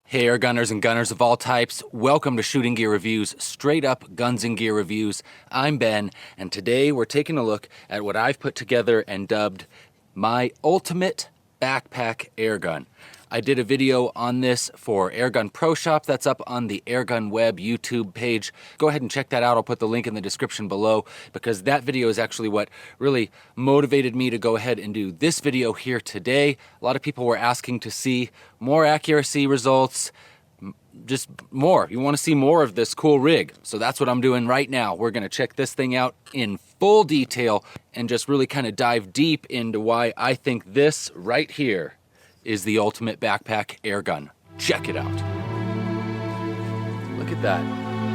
Hey air gunners and gunners of all types, welcome to Shooting Gear Reviews, straight up guns and gear reviews. I'm Ben, and today we're taking a look at what I've put together and dubbed my ultimate backpack air gun. I did a video on this for Airgun Pro Shop. That's up on the Airgun Web YouTube page. Go ahead and check that out. I'll put the link in the description below because that video is actually what really motivated me to go ahead and do this video here today. A lot of people were asking to see more accuracy results, just more. You want to see more of this cool rig. So that's what I'm doing right now. We're going to check this thing out in full detail and just really kind of dive deep into why I think this right here is the ultimate backpack air gun. Check it out. Look at that.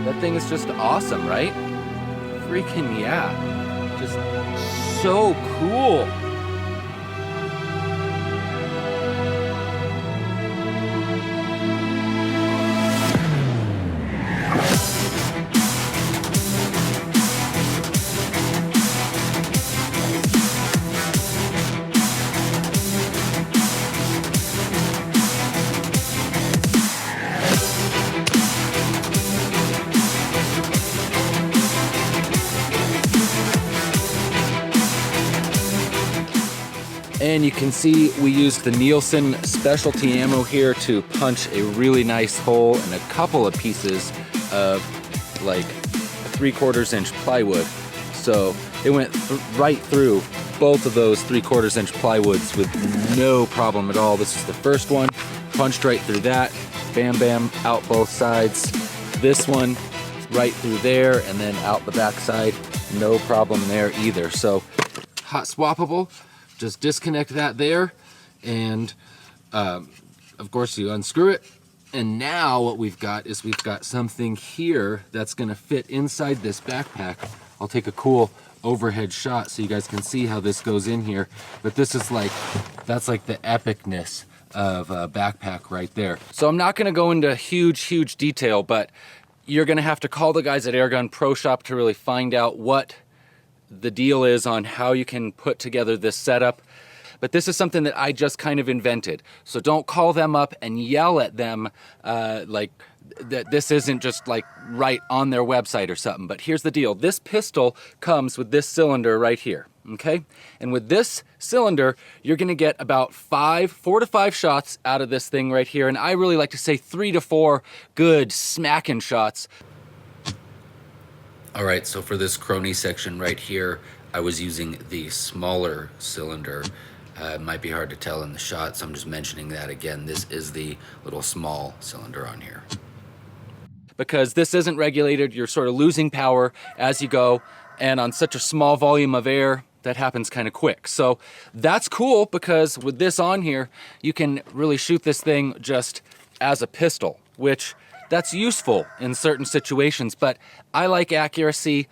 That thing is just awesome, right? Freaking yeah. Just so cool. And you can see we used the Nielsen specialty ammo here to punch a really nice hole in a couple of pieces of like 3/4 inch plywood. So it went right through both of those 3/4 inch plywoods with no problem at all. This is the first one, punched right through that, bam bam, out both sides. This one right through there and then out the back side, no problem there either. So hot swappable. Just disconnect that there, and of course you unscrew it. And now what we've got is we've got something here that's gonna fit inside this backpack. I'll take a cool overhead shot so you guys can see how this goes in here. But this is like, that's like the epicness of a backpack right there. So I'm not gonna go into huge detail, but you're gonna have to call the guys at Airgun Pro Shop to really find out what the deal is on how you can put together this setup. But this is something that I just kind of invented. So don't call them up and yell at them like that this isn't just like right on their website or something. But here's the deal. This pistol comes with this cylinder right here, okay? And with this cylinder, you're gonna get about 4 to 5 shots out of this thing right here. And I really like to say 3 to 4 good smacking shots. All right, so for this Chrony section right here, I was using the smaller cylinder. It might be hard to tell in the shot, so I'm just mentioning that again. This is the little small cylinder on here. Because this isn't regulated, you're sort of losing power as you go, and on such a small volume of air, that happens kind of quick. So that's cool because with this on here, you can really shoot this thing just as a pistol, which that's useful in certain situations, but I like accuracy.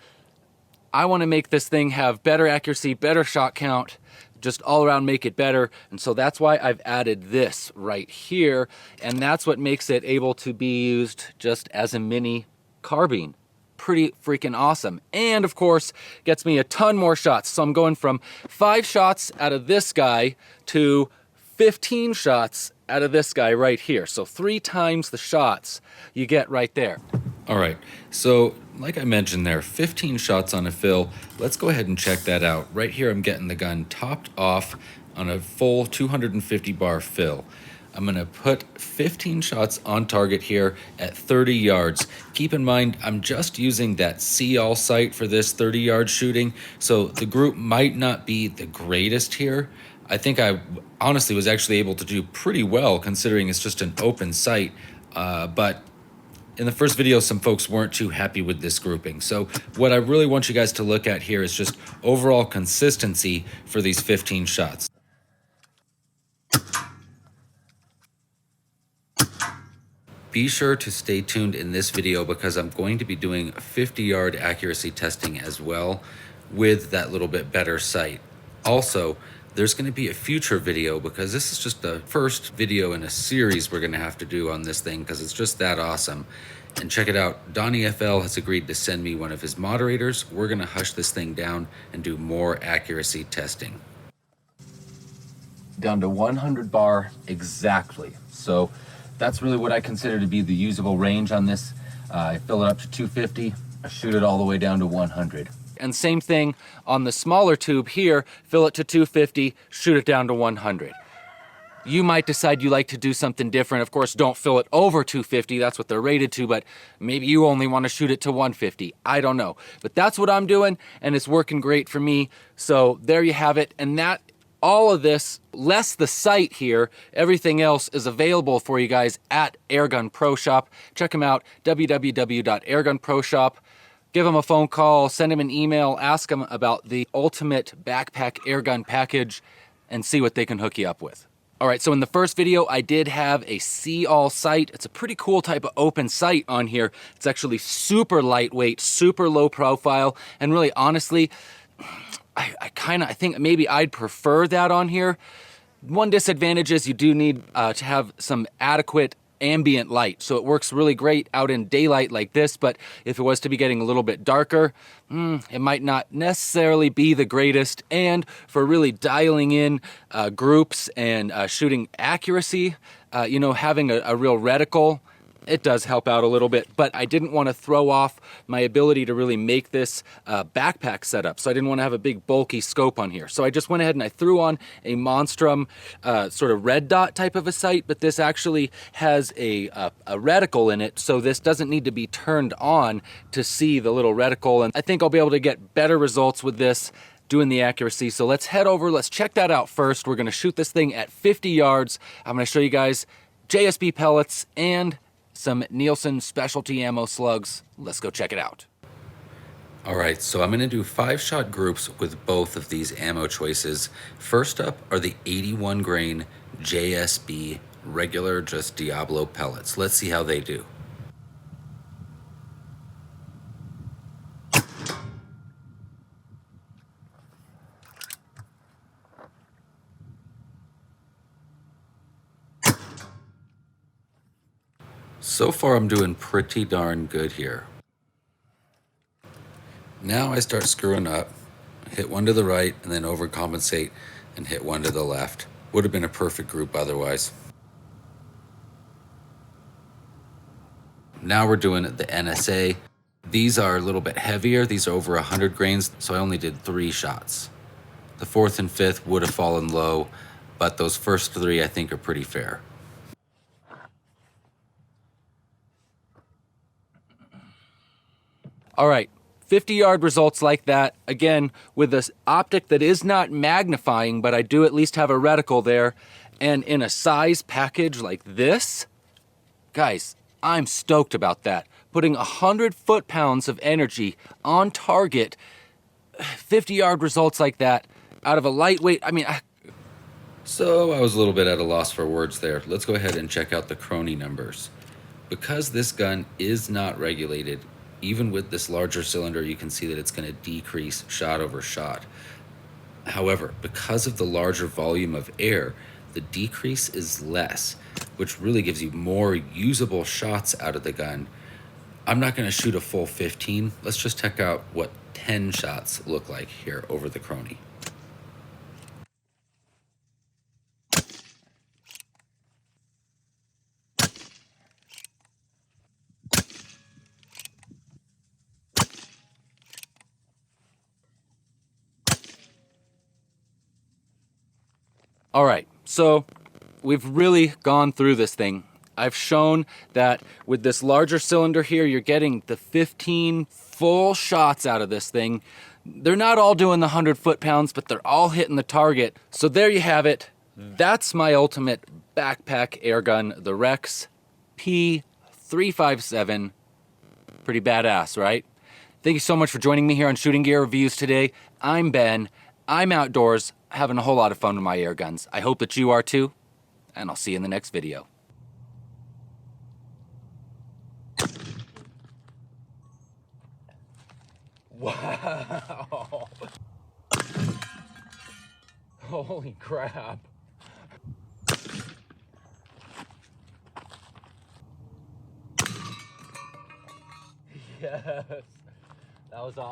I want to make this thing have better accuracy, better shot count, just all around make it better. And so that's why I've added this right here. And that's what makes it able to be used just as a mini carbine. Pretty freaking awesome. And of course, gets me a ton more shots. So I'm going from 5 shots out of this guy to 15 shots out of this guy right here. So 3 times the shots you get right there. All right, so like I mentioned there, 15 shots on a fill. Let's go ahead and check that out. Right here, I'm getting the gun topped off on a full 250 bar fill. I'm gonna put 15 shots on target here at 30 yards. Keep in mind, I'm just using that see-all sight for this 30-yard shooting, so the group might not be the greatest here. I think I honestly was actually able to do pretty well considering it's just an open sight, but in the first video, some folks weren't too happy with this grouping. So what I really want you guys to look at here is just overall consistency for these 15 shots. Be sure to stay tuned in this video because I'm going to be doing 50-yard accuracy testing as well with that little bit better sight. Also, there's going to be a future video because this is just the first video in a series we're going to have to do on this thing because it's just that awesome. And check it out, Donnie FL has agreed to send me one of his moderators. We're going to hush this thing down and do more accuracy testing. Down to 100 bar exactly. So That's really what I consider to be the usable range on this. I fill it up to 250, I shoot it all the way down to 100. And same thing on the smaller tube here, fill it to 250, shoot it down to 100. You might decide you like to do something different. Of course, don't fill it over 250, that's what they're rated to, but maybe you only want to shoot it to 150. I don't know. But that's what I'm doing, and it's working great for me. So there you have it. And that, all of this, less the site here, everything else is available for you guys at Airgun Pro Shop. Check them out, www.airgunproshop. Give them a phone call, send them an email, ask them about the ultimate backpack airgun package, and see what they can hook you up with. All right, so in the first video, I did have a see-all sight. It's a pretty cool type of open sight on here. It's actually super lightweight, super low profile, and really, honestly, I think maybe I'd prefer that on here. One disadvantage is you do need to have some adequate ambient light, so it works really great out in daylight like this, but if it was to be getting a little bit darker, it might not necessarily be the greatest. And for really dialing in groups and shooting accuracy, you know, having a real reticle, it does help out a little bit, but I didn't want to throw off my ability to really make this backpack setup. So I didn't want to have a big bulky scope on here. So I just went ahead and I threw on a Monstrum sort of red dot type of a sight, but this actually has a reticle in it. So this doesn't need to be turned on to see the little reticle. And I think I'll be able to get better results with this doing the accuracy. So let's head over, let's check that out first. We're going to shoot this thing at 50 yards. I'm going to show you guys JSB pellets and some Nielsen specialty ammo slugs. Let's go check it out. All right, so I'm gonna do 5-shot groups with both of these ammo choices. First up are the 81 grain JSB regular just Diablo pellets. Let's see how they do. So far, I'm doing pretty darn good here. Now I start screwing up, hit one to the right, and then overcompensate and hit one to the left. Would have been a perfect group otherwise. Now we're doing the NSA. These are a little bit heavier. These are over 100 grains, so I only did 3 shots. The 4th and 5th would have fallen low, but those first 3 I think are pretty fair. All right, 50-yard results like that. Again, with this optic that is not magnifying, but I do at least have a reticle there. And in a size package like this, guys, I'm stoked about that. Putting 100 foot-pounds of energy on target, 50-yard results like that, out of a lightweight, So I was a little bit at a loss for words there. Let's go ahead and check out the Chrony numbers. Because this gun is not regulated, even with this larger cylinder, you can see that it's going to decrease shot over shot. However, because of the larger volume of air, the decrease is less, which really gives you more usable shots out of the gun. I'm not going to shoot a full 15. Let's just check out what 10 shots look like here over the Chrony. All right, so we've really gone through this thing. I've shown that with this larger cylinder here, you're getting the 15 full shots out of this thing. They're not all doing the 100 foot-pounds, but they're all hitting the target. So there you have it. That's my ultimate backpack air gun, the REX-P 357. Pretty badass, right? Thank you so much for joining me here on Shooting Gear Reviews today. I'm Ben. I'm outdoors, having a whole lot of fun with my air guns. I hope that you are too, and I'll see you in the next video. Wow. Holy crap. Yes, that was awesome.